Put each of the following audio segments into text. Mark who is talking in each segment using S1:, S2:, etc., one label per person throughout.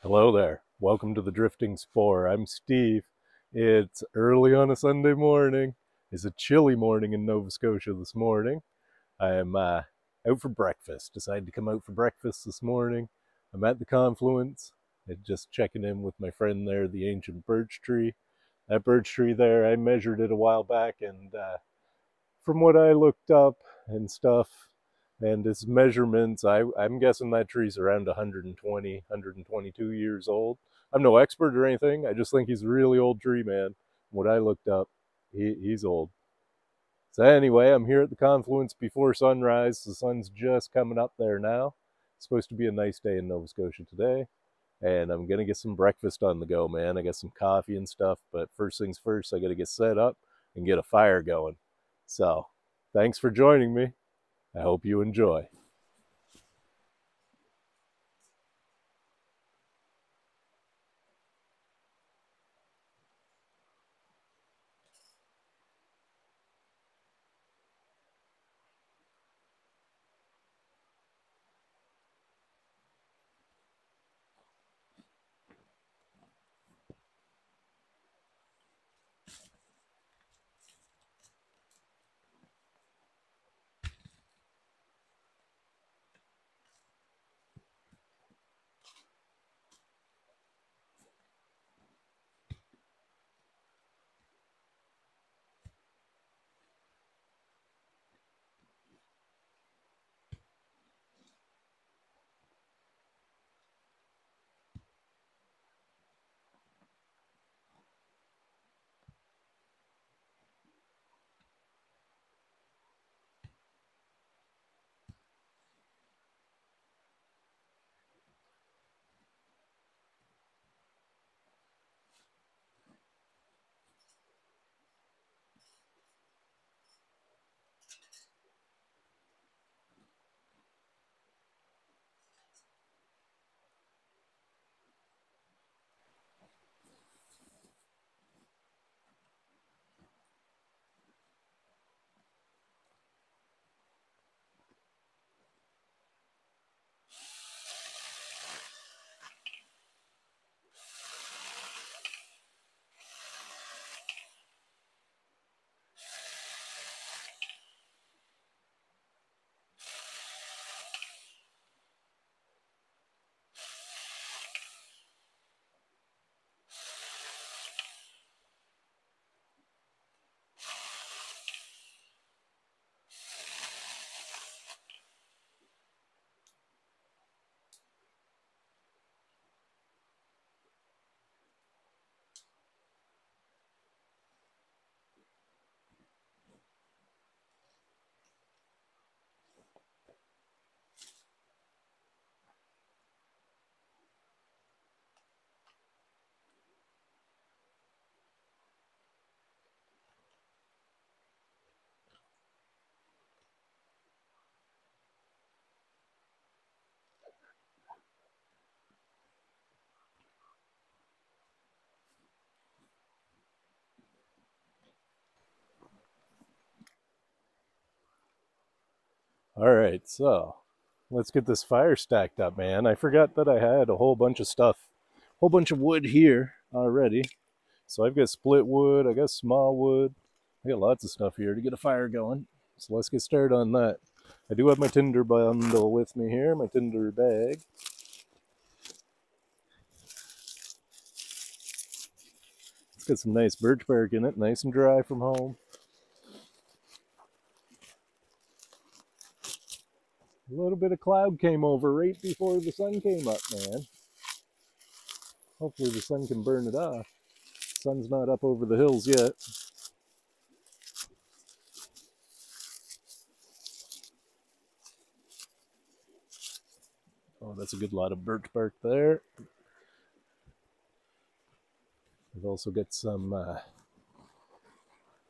S1: Hello there. Welcome to the Drifting Spore. I'm Steve. It's early on a Sunday morning. It's a chilly morning in Nova Scotia this morning. I'm out for breakfast. Decided to come out for breakfast this morning. I'm at the Confluence and just checking in with my friend there, the ancient birch tree. That birch tree there, I measured it a while back, and from what I looked up and stuff, and his measurements, I'm guessing that tree's around 120, 122 years old. I'm no expert or anything. I just think he's a really old tree, man. What I looked up, he's old. So anyway, I'm here at the Confluence before sunrise. The sun's just coming up there now. It's supposed to be a nice day in Nova Scotia today. And I'm going to get some breakfast on the go, man. I got some coffee and stuff. But first things first, I got to get set up and get a fire going. So thanks for joining me. I hope you enjoy. All right, so let's get this fire stacked up, man. I forgot that I had a whole bunch of stuff, whole bunch of wood here already. So I've got split wood, I got small wood, I got lots of stuff here to get a fire going. So let's get started on that. I do have my tinder bundle with me here, my tinder bag. It's got some nice birch bark in it, nice and dry from home. A little bit of cloud came over right before the sun came up, man. Hopefully the sun can burn it off. Sun's not up over the hills yet. Oh, that's a good lot of birch bark there. I've also got some,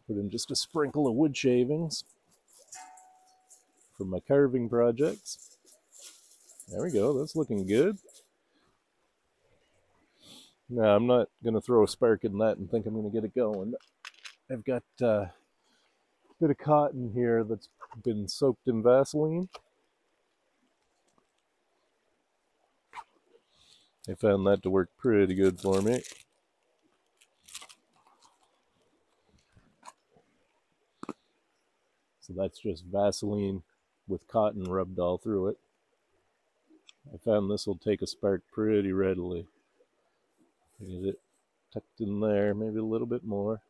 S1: put in just a sprinkle of wood shavings for my carving projects. There we go, that's looking good. Now, I'm not going to throw a spark in that and think I'm going to get it going. I've got a bit of cotton here that's been soaked in Vaseline. I found that to work pretty good for me. So that's just Vaseline with cotton rubbed all through it. I found this will take a spark pretty readily. Get it tucked in there, maybe a little bit more.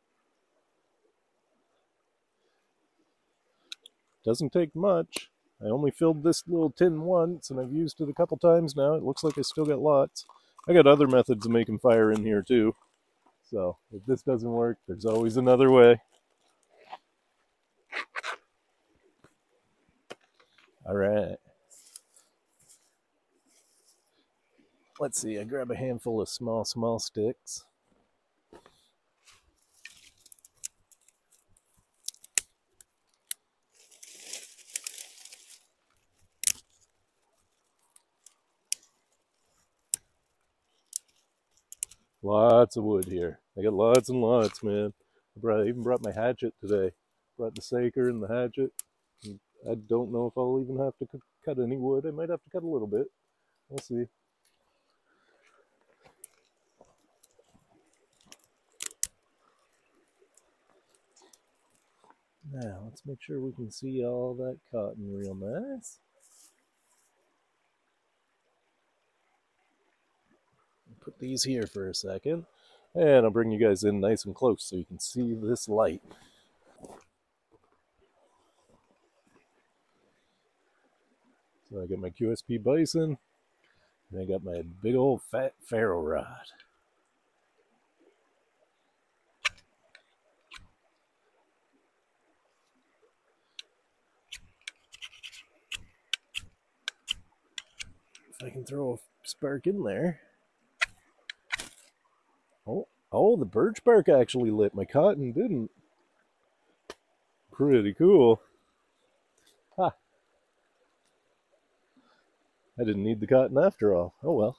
S1: Doesn't take much. I only filled this little tin once, and I've used it a couple times now. It looks like I still got lots. I got other methods of making fire in here too. So if this doesn't work, there's always another way. All right. Let's see, I grab a handful of small sticks. Lots of wood here. I got lots and lots, man. I even brought my hatchet today. Brought the saker and the hatchet. I don't know if I'll even have to cut any wood. I might have to cut a little bit. We'll see. Now, let's make sure we can see all that cotton real nice. Put these here for a second. And I'll bring you guys in nice and close so you can see this light. So I got my QSP bison, and I got my big old fat ferro rod. If I can throw a spark in there. Oh, the birch bark actually lit. My cotton didn't. Pretty cool. Ha! I didn't need the cotton after all. Oh well.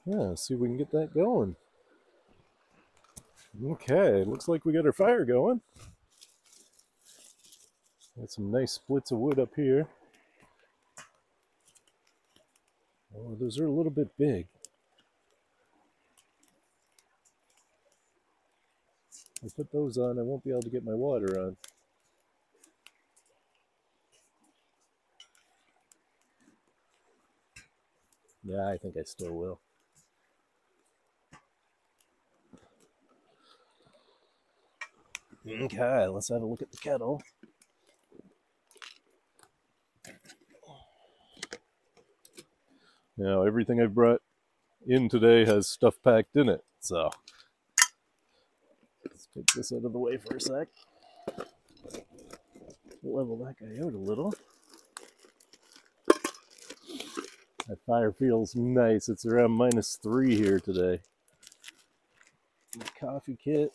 S1: Yeah, let's see if we can get that going. Okay, looks like we got our fire going. Got some nice splits of wood up here. Oh, those are a little bit big. If I put those on, I won't be able to get my water on. Yeah, I think I still will. Okay, let's have a look at the kettle. Now, everything I've brought in today has stuff packed in it, so let's take this out of the way for a sec. Level that guy out a little. That fire feels nice. It's around -3 here today. My coffee kit.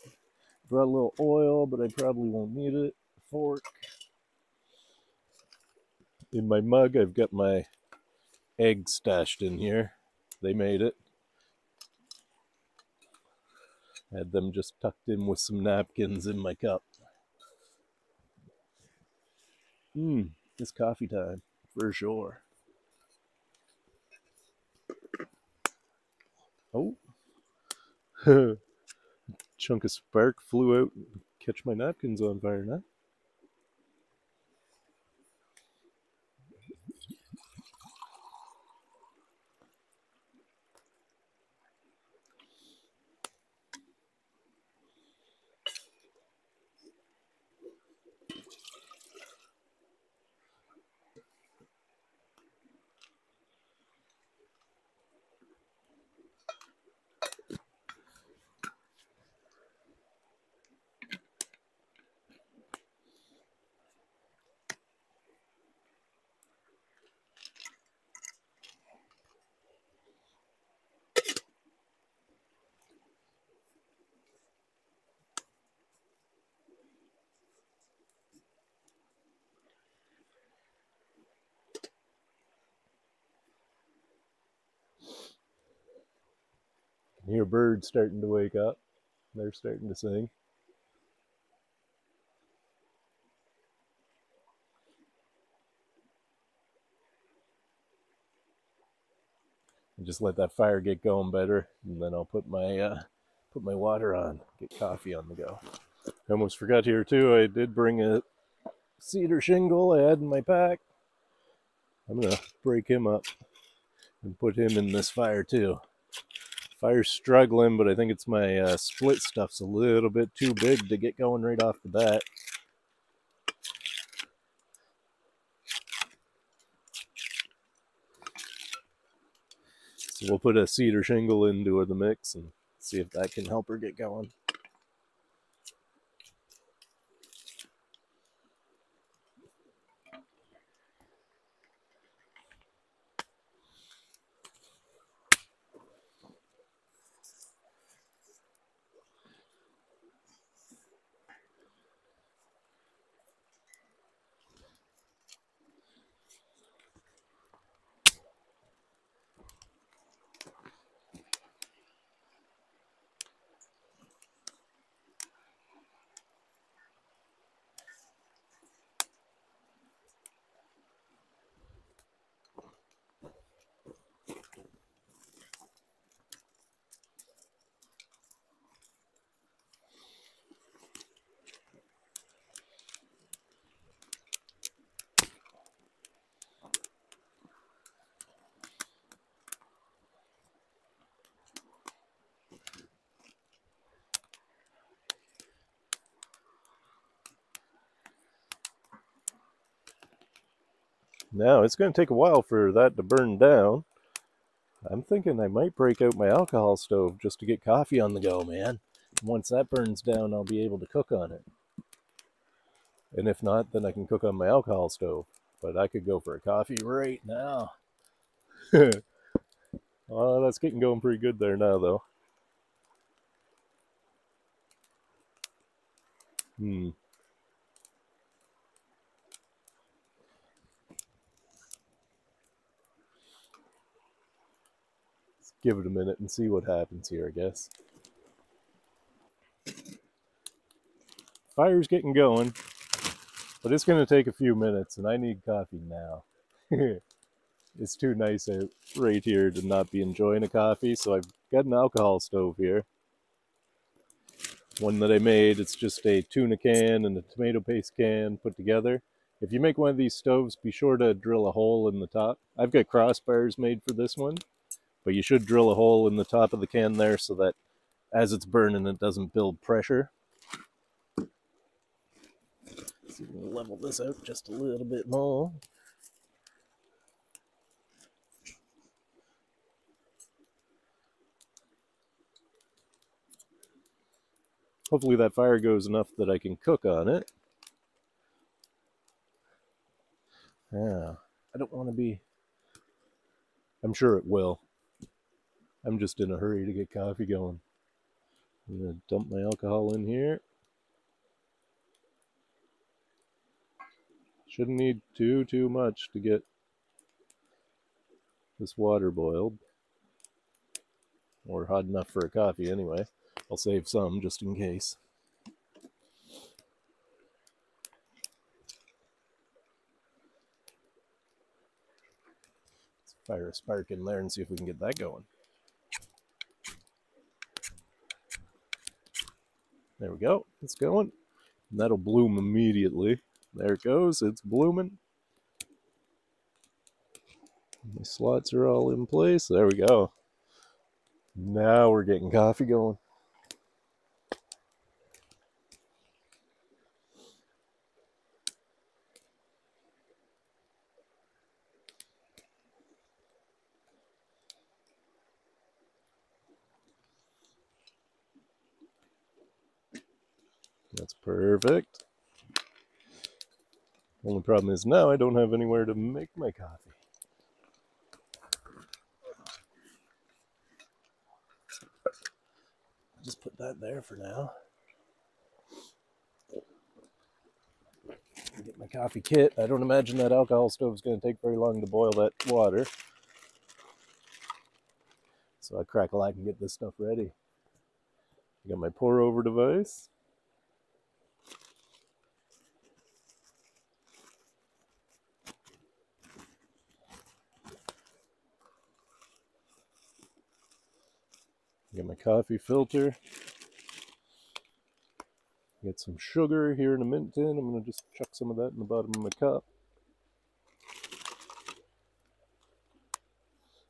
S1: Brought a little oil, but I probably won't need it. A fork. In my mug, I've got my eggs stashed in here. They made it. Had them just tucked in with some napkins in my cup. It's coffee time, for sure. Oh. Chunk of spark flew out and catch my napkins on fire now. I hear birds starting to wake up. They're starting to sing. And just let that fire get going better, and then I'll put my water on, get coffee on the go. I almost forgot here too, I did bring a cedar shingle I had in my pack. I'm gonna break him up and put him in this fire too. Fire's struggling, but I think it's my split stuff's a little bit too big to get going right off the bat. So we'll put a cedar shingle into the mix and see if that can help her get going. Now, it's going to take a while for that to burn down. I'm thinking I might break out my alcohol stove just to get coffee on the go, man. Once that burns down, I'll be able to cook on it. And if not, then I can cook on my alcohol stove. But I could go for a coffee right now. Oh, that's getting going pretty good there now, though. Let's give it a minute and see what happens here, I guess. Fire's getting going, but it's going to take a few minutes, and I need coffee now. It's too nice out right here to not be enjoying a coffee, so I've got an alcohol stove here. One that I made, it's just a tuna can and a tomato paste can put together. If you make one of these stoves, be sure to drill a hole in the top. I've got crossbars made for this one, but you should drill a hole in the top of the can there so that as it's burning, it doesn't build pressure. So we'll level this out just a little bit more. Hopefully that fire goes enough that I can cook on it. Yeah, I don't want to be... I'm sure it will. I'm just in a hurry to get coffee going. I'm going to dump my alcohol in here. Shouldn't need too much to get this water boiled. Or hot enough for a coffee anyway. I'll save some just in case. Let's fire a spark in there and see if we can get that going. There we go. It's going. And that'll bloom immediately. There it goes. It's blooming. My slots are all in place. There we go. Now we're getting coffee going. That's perfect. Only problem is now I don't have anywhere to make my coffee. I'll just put that there for now. Get my coffee kit. I don't imagine that alcohol stove is going to take very long to boil that water. So I crackle, I can get this stuff ready. I got my pour over device. Got my coffee filter. Get some sugar here in a mint tin. I'm going to just chuck some of that in the bottom of my cup.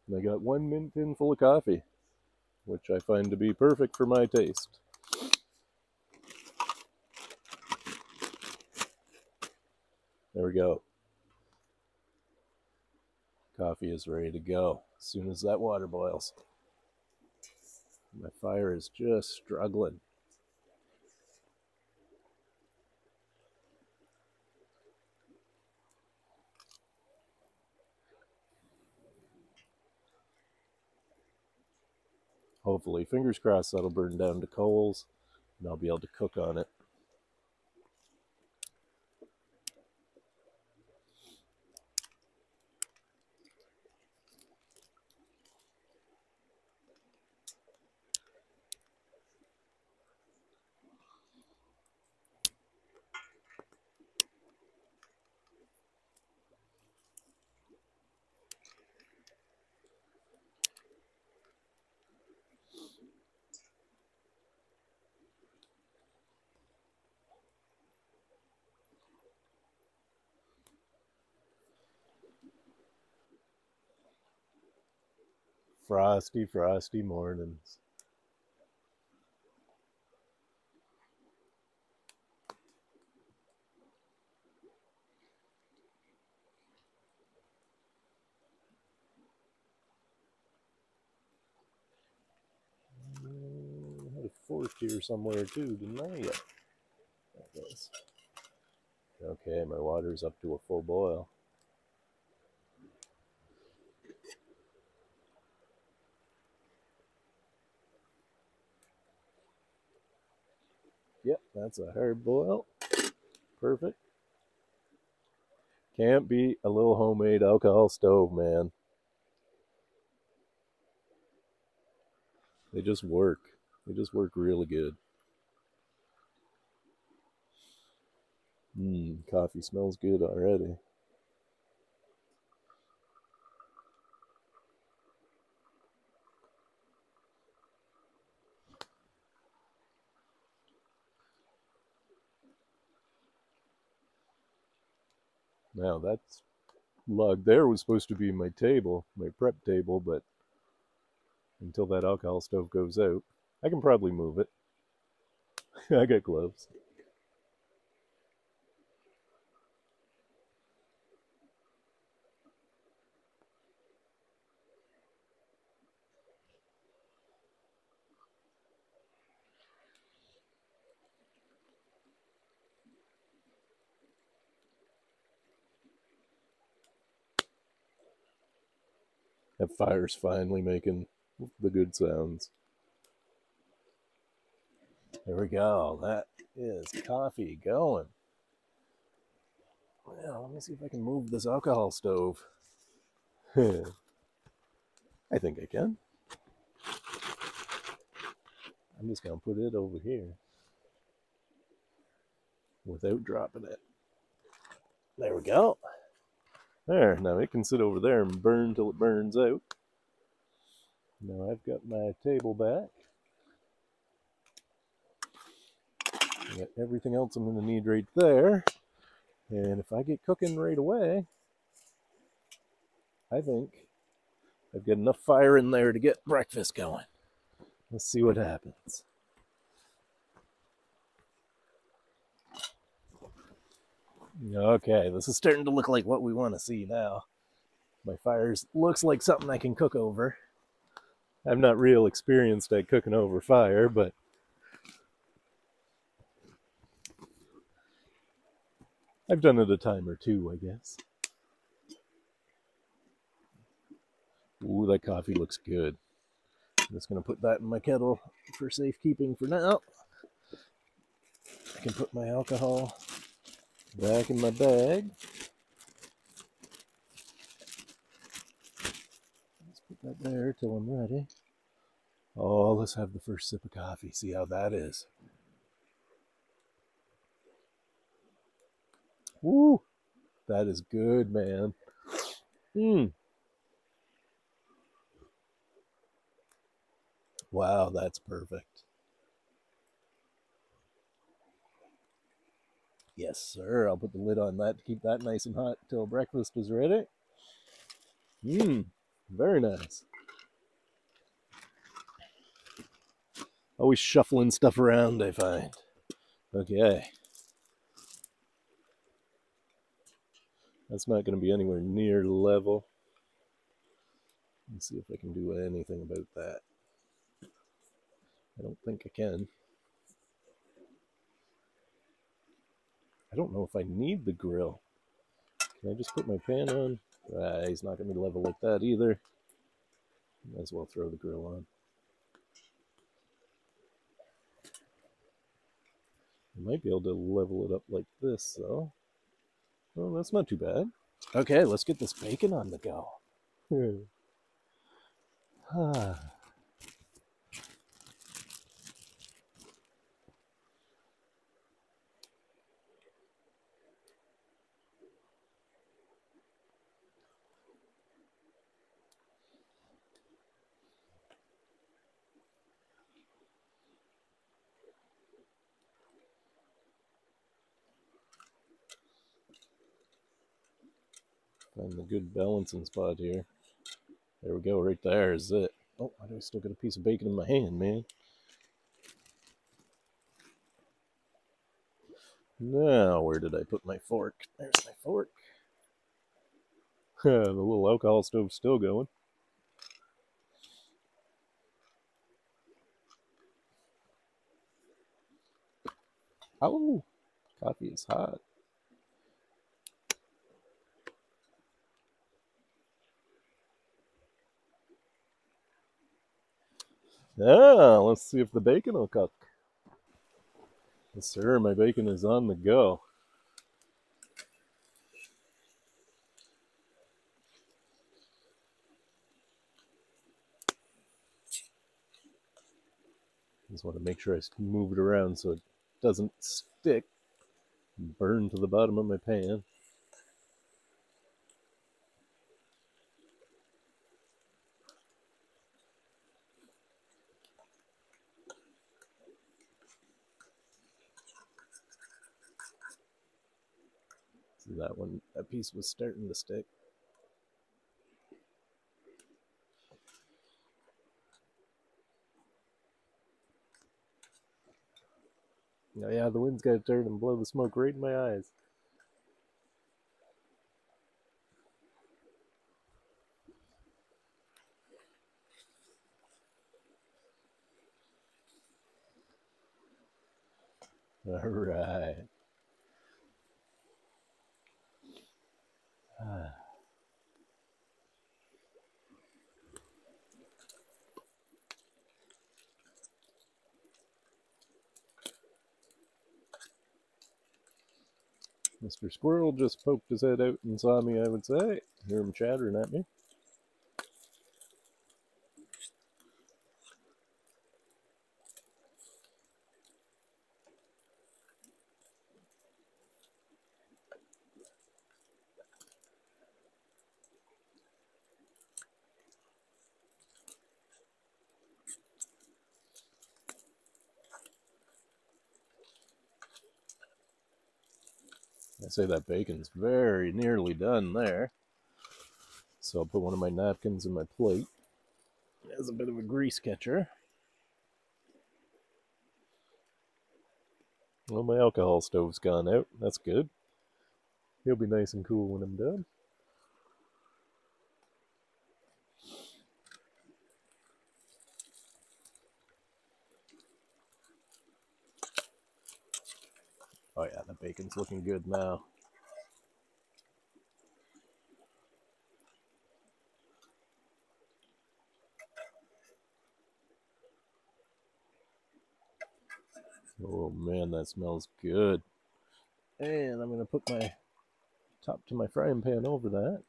S1: And I got 1 mint tin full of coffee, which I find to be perfect for my taste. There we go. Coffee is ready to go as soon as that water boils. My fire is just struggling. Hopefully, fingers crossed, that'll burn down to coals and I'll be able to cook on it. Frosty, frosty mornings. I had a fork here somewhere too, didn't I? Yeah. There it is. Okay, my water's up to a full boil. Yep, that's a hard boil. Perfect. Can't beat a little homemade alcohol stove, man. They just work. They just work really good. Coffee smells good already. Now that's lug there was supposed to be my table, my prep table, but until that alcohol stove goes out, I can probably move it. I got gloves. That fire's finally making the good sounds. There we go. That is coffee going. Well, let me see if I can move this alcohol stove. I think I can. I'm just going to put it over here without dropping it. There we go. There, now it can sit over there and burn till it burns out. Now I've got my table back. I got everything else I'm going to need right there. And if I get cooking right away, I think I've got enough fire in there to get breakfast going. Let's see what happens. Okay, this is starting to look like what we want to see now. My fire looks like something I can cook over. I'm not real experienced at cooking over fire, but I've done it a time or two, I guess. Ooh, that coffee looks good. I'm just going to put that in my kettle for safekeeping for now. I can put my alcohol back in my bag. Let's put that there till I'm ready. Oh, let's have the first sip of coffee. See how that is. Woo! That is good, man. Wow, that's perfect. Yes, sir. I'll put the lid on that to keep that nice and hot till breakfast is ready. Very nice. Always shuffling stuff around, I find. Okay. That's not going to be anywhere near level. Let's see if I can do anything about that. I don't think I can. I don't know if I need the grill. Can I just put my pan on? He's not going to be level like that either. Might as well throw the grill on. I might be able to level it up like this, though. Well, that's not too bad. Okay, let's get this bacon on the go. Find the good balancing spot here. There we go, right there is it. Oh, why do I still got a piece of bacon in my hand, man? Now, where did I put my fork? There's my fork. The little alcohol stove's still going. Oh, coffee is hot. Let's see if the bacon will cook. Yes, sir, my bacon is on the go. Just want to make sure I move it around so it doesn't stick and burn to the bottom of my pan. See that piece was starting to stick. Oh yeah, the wind's got to turn and blow the smoke right in my eyes. All right. Mr. Squirrel just poked his head out and saw me, I would say. Hear him chattering at me. I say that bacon's very nearly done there. So I'll put one of my napkins in my plate as a bit of a grease catcher. Well, my alcohol stove's gone out. That's good. He'll be nice and cool when I'm done. Oh yeah, the bacon's looking good now. Oh man, that smells good. And I'm going to put my top to my frying pan over that.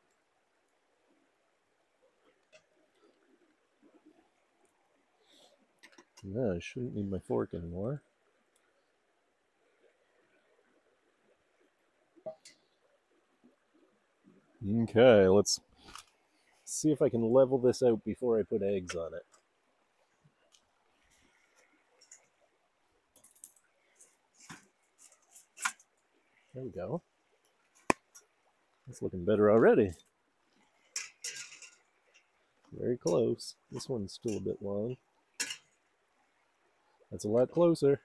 S1: No, I shouldn't need my fork anymore. Okay, let's see if I can level this out before I put eggs on it. There we go. It's looking better already. Very close. This one's still a bit long. That's a lot closer.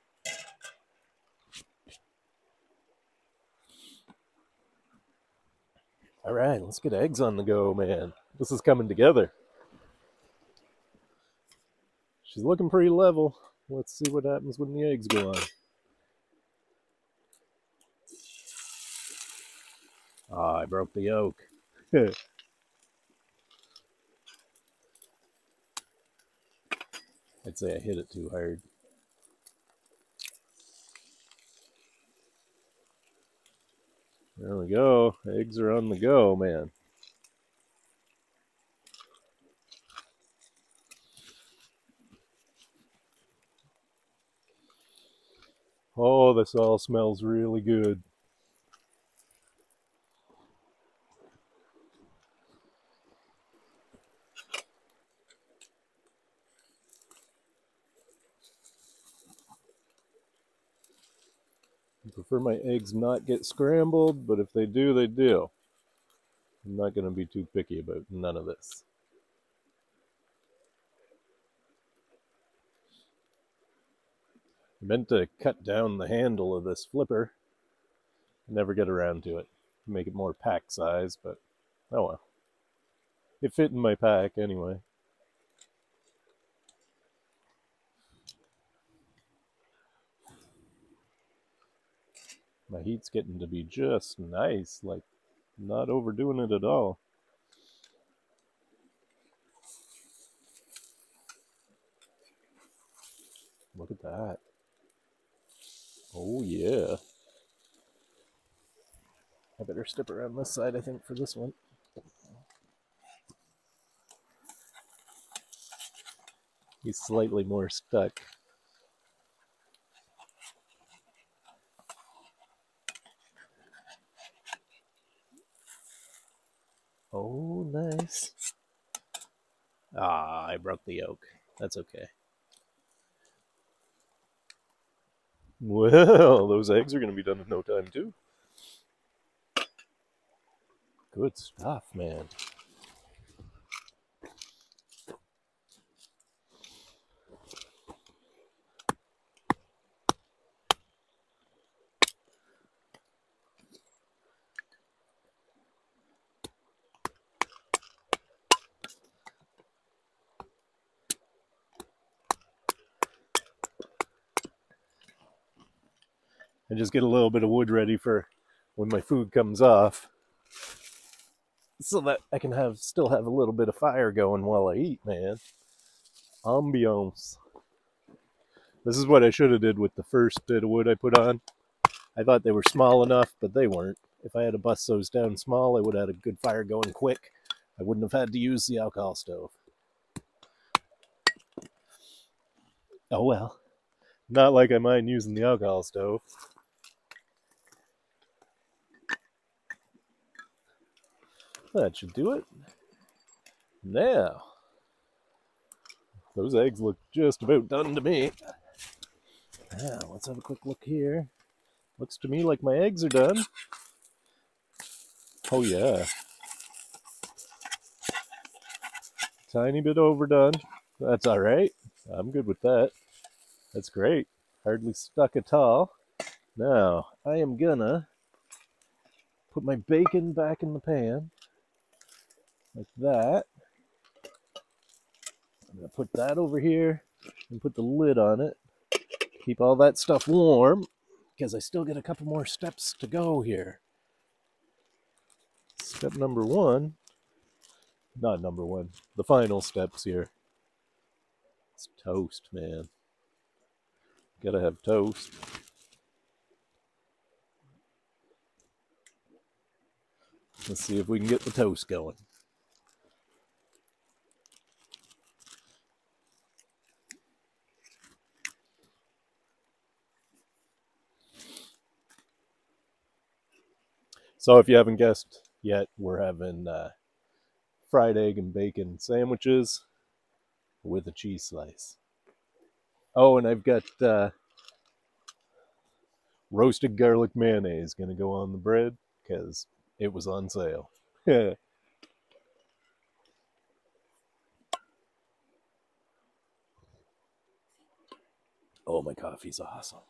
S1: All right, let's get eggs on the go, man. This is coming together. She's looking pretty level. Let's see what happens when the eggs go on. Ah, I broke the yolk. I'd say I hit it too hard. There we go. Eggs are on the go, man. Oh, this all smells really good. I prefer my eggs not get scrambled, but if they do, they do. I'm not going to be too picky about none of this. I meant to cut down the handle of this flipper. Never get around to it. Make it more pack size, but oh well. It fit in my pack anyway. My heat's getting to be just nice, like not overdoing it at all. Look at that. Oh yeah. I better step around this side, I think, for this one. He's slightly more stuck. Oh, nice. Ah, I broke the yolk. That's okay. Well, those eggs are going to be done in no time, too. Good stuff, man. And just get a little bit of wood ready for when my food comes off, so that I can still have a little bit of fire going while I eat, man. Ambiance. This is what I should have did with the first bit of wood I put on. I thought they were small enough, but they weren't. If I had to bust those down small, I would have had a good fire going quick. I wouldn't have had to use the alcohol stove. Oh well. Not like I mind using the alcohol stove. That should do it. Now, those eggs look just about done to me. Now, let's have a quick look here. Looks to me like my eggs are done. Oh yeah. Tiny bit overdone. That's all right. I'm good with that. That's great. Hardly stuck at all. Now, I am gonna put my bacon back in the pan. Like that. I'm gonna put that over here and put the lid on it. Keep all that stuff warm, because I still got a couple more steps to go here. Step number one. Not number one. The final steps here. It's toast, man. Gotta have toast. Let's see if we can get the toast going. So if you haven't guessed yet, we're having fried egg and bacon sandwiches with a cheese slice. Oh, and I've got roasted garlic mayonnaise going to go on the bread because it was on sale. Oh, my coffee's awesome.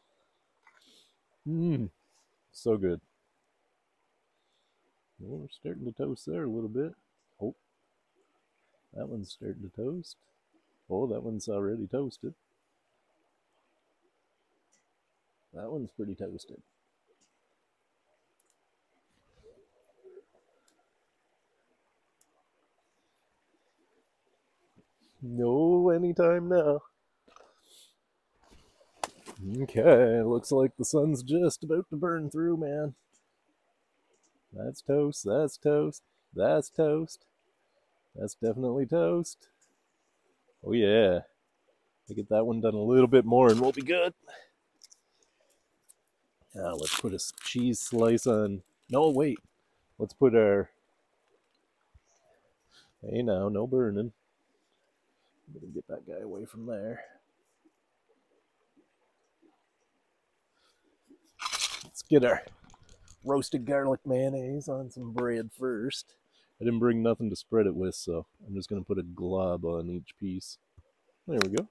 S1: So good. Well, we're starting to toast there a little bit. Oh, that one's starting to toast. Oh, that one's already toasted. That one's pretty toasted. No, anytime now. Okay, looks like the sun's just about to burn through, man. That's toast, that's toast, that's toast. That's definitely toast. Oh yeah. I get that one done a little bit more and we'll be good. Now let's put a cheese slice on. No, wait. Let's put our... Hey now, no burning. I'm gonna get that guy away from there. Let's get our roasted garlic mayonnaise on some bread first. I didn't bring nothing to spread it with, so I'm just gonna put a glob on each piece. There we go.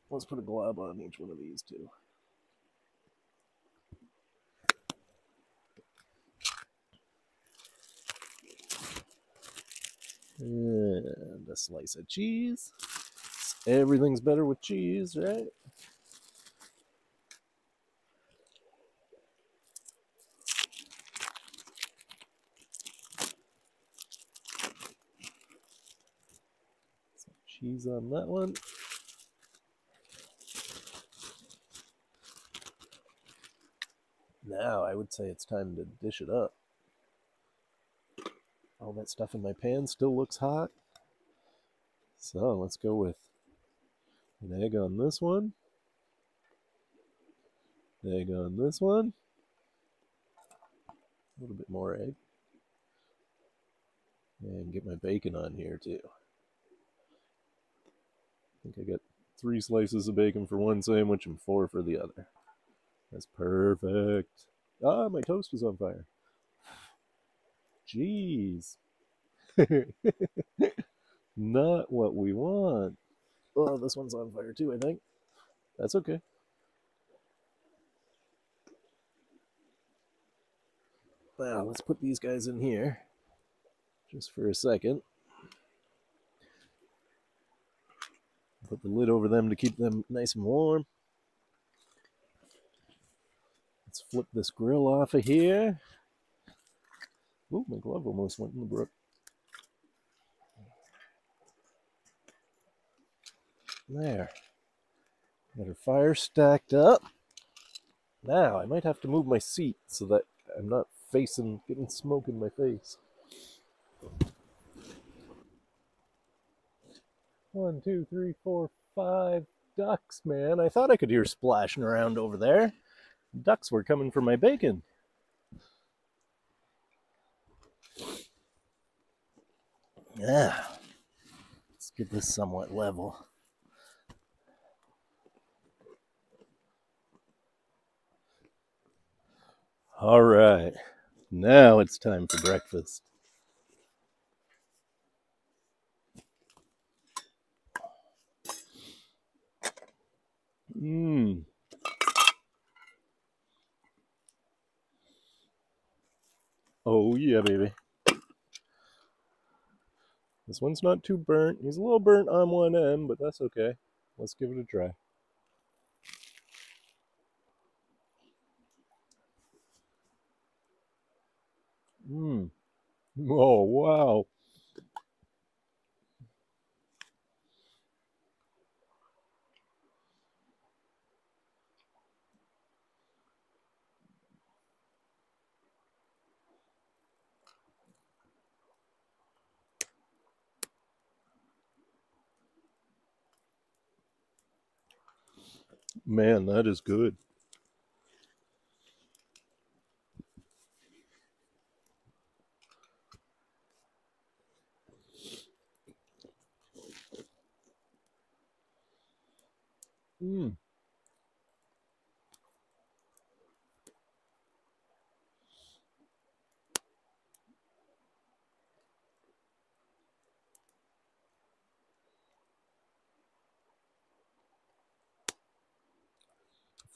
S1: Let's put a glob on each one of these too. And a slice of cheese. Everything's better with cheese, right? Some cheese on that one. Now I would say it's time to dish it up. All that stuff in my pan still looks hot. So let's go with an egg on this one. Egg on this one. A little bit more egg. And get my bacon on here too. I think I got 3 slices of bacon for one sandwich and 4 for the other. That's perfect. Ah, my toast is on fire. Jeez. Not what we want. Oh, this one's on fire too, I think. That's okay. Now, let's put these guys in here just for a second. Put the lid over them to keep them nice and warm. Let's flip this grill off of here. Ooh, my glove almost went in the brook. There. Got our fire stacked up. Now, I might have to move my seat so that I'm not getting smoke in my face. 1, 2, 3, 4, 5 ducks, man. I thought I could hear splashing around over there. Ducks were coming for my bacon. Yeah. Let's get this somewhat level. All right. Now it's time for breakfast. Oh yeah, baby. This one's not too burnt. He's a little burnt on one end, but that's okay. Let's give it a try. Oh, wow. Man, that is good. Mm.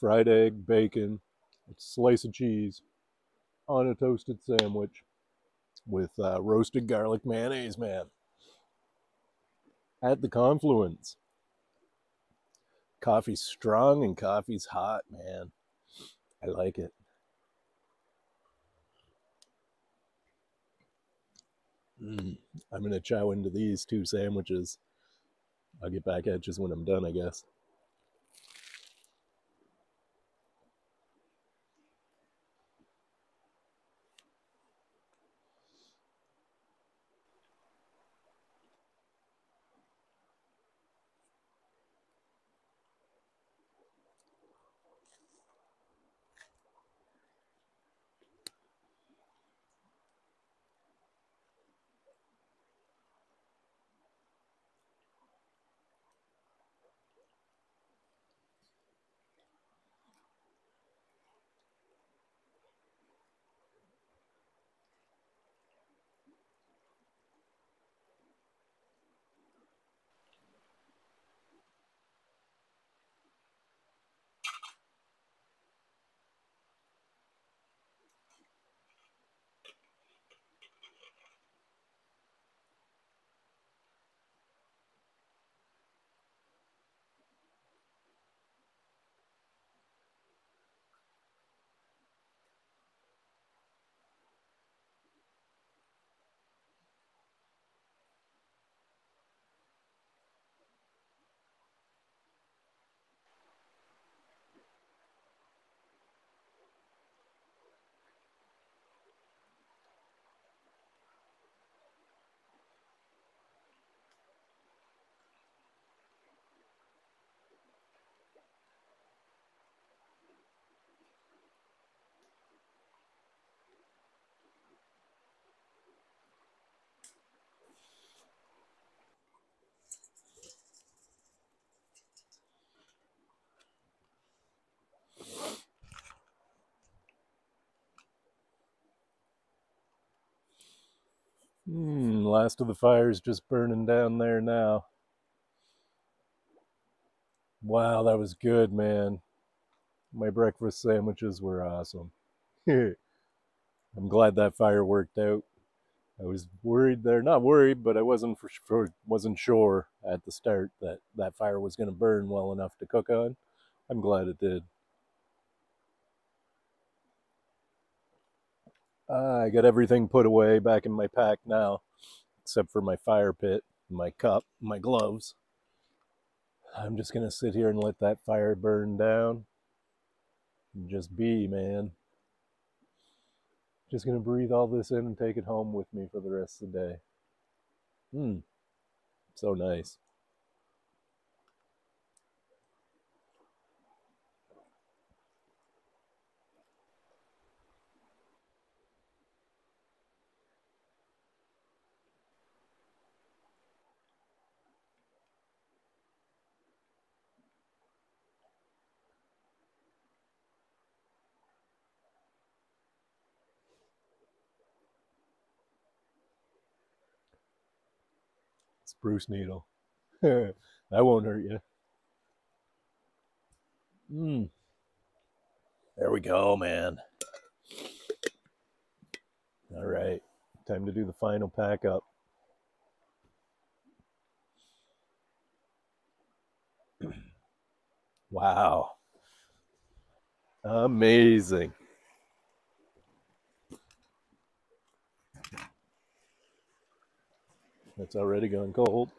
S1: Fried egg, bacon, a slice of cheese on a toasted sandwich with roasted garlic mayonnaise, man. At the Confluence. Coffee's strong and coffee's hot, man. I like it. Mm. I'm going to chow into these two sandwiches. I'll get back at you when I'm done, I guess. Last of the fire's just burning down there now. Wow, that was good, man. My breakfast sandwiches were awesome. I'm glad that fire worked out. I was worried there, not worried, but I wasn't sure at the start that that fire was going to burn well enough to cook on. I'm glad it did. I got everything put away back in my pack now, except for my fire pit, my cup, my gloves. I'm just going to sit here and let that fire burn down and just be, man. Just going to breathe all this in and take it home with me for the rest of the day. Hmm, so nice. Spruce needle. That won't hurt you. Mm, there we go, man. All right, time to do the final pack up. Wow, amazing. It's already gone cold.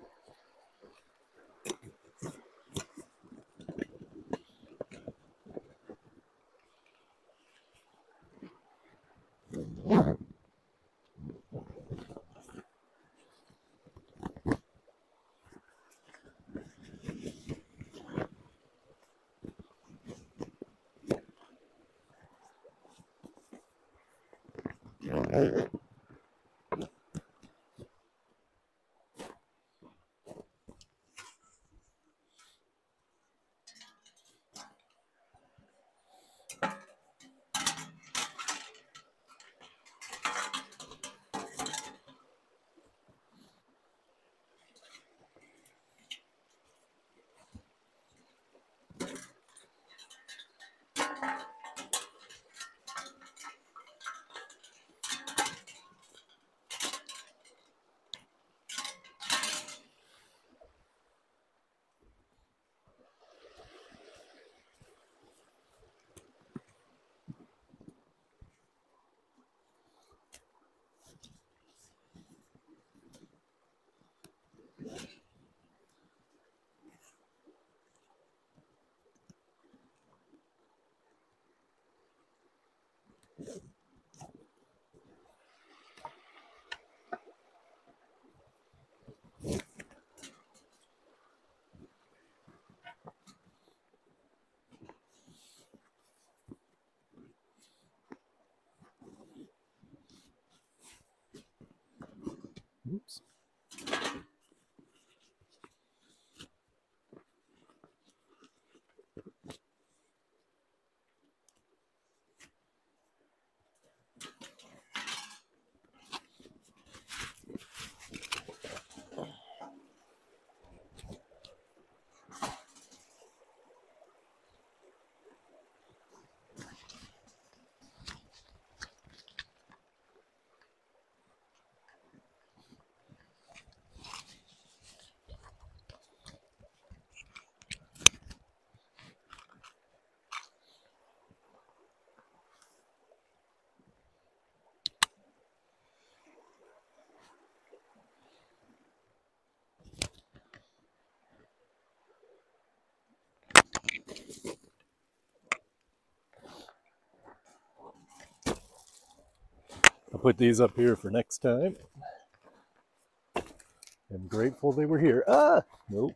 S1: Oops. I'll put these up here for next time. I'm grateful they were here. Ah! Nope.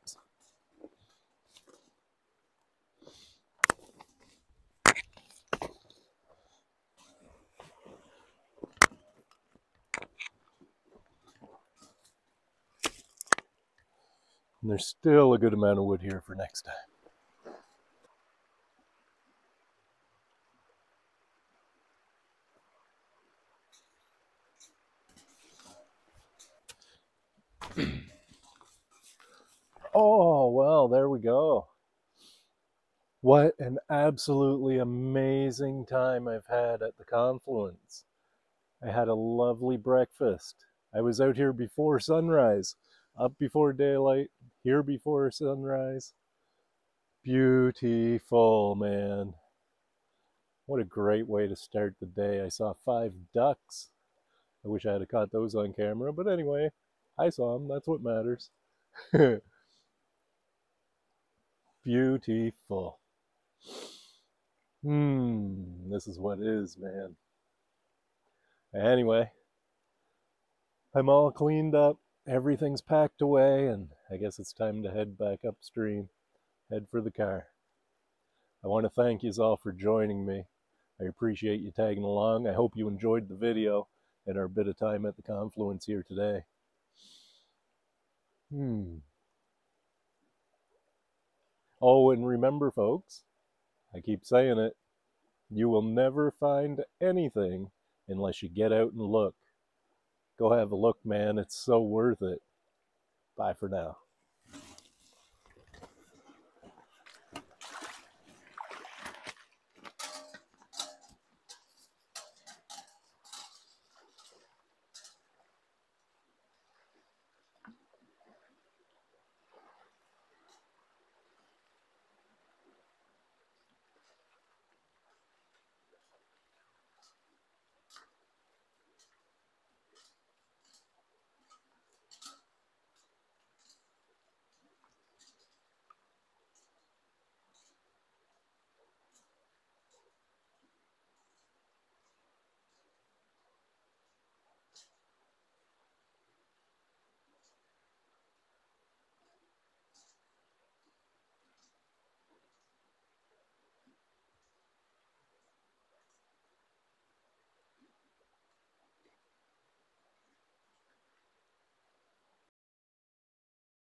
S1: And there's still a good amount of wood here for next time. Oh, well, there we go. What an absolutely amazing time I've had at the Confluence. I had a lovely breakfast. I was out here before sunrise, up before daylight, here before sunrise. Beautiful, man. What a great way to start the day. I saw 5 ducks. I wish I had caught those on camera, but anyway, I saw them. That's what matters. Beautiful. This is what is, man. Anyway, I'm all cleaned up. Everything's packed away, and I guess it's time to head back upstream. Head for the car. I want to thank you all for joining me. I appreciate you tagging along. I hope you enjoyed the video and our bit of time at the Confluence here today. Oh, and remember, folks, I keep saying it, you will never find anything unless you get out and look. Go have a look, man. It's so worth it. Bye for now.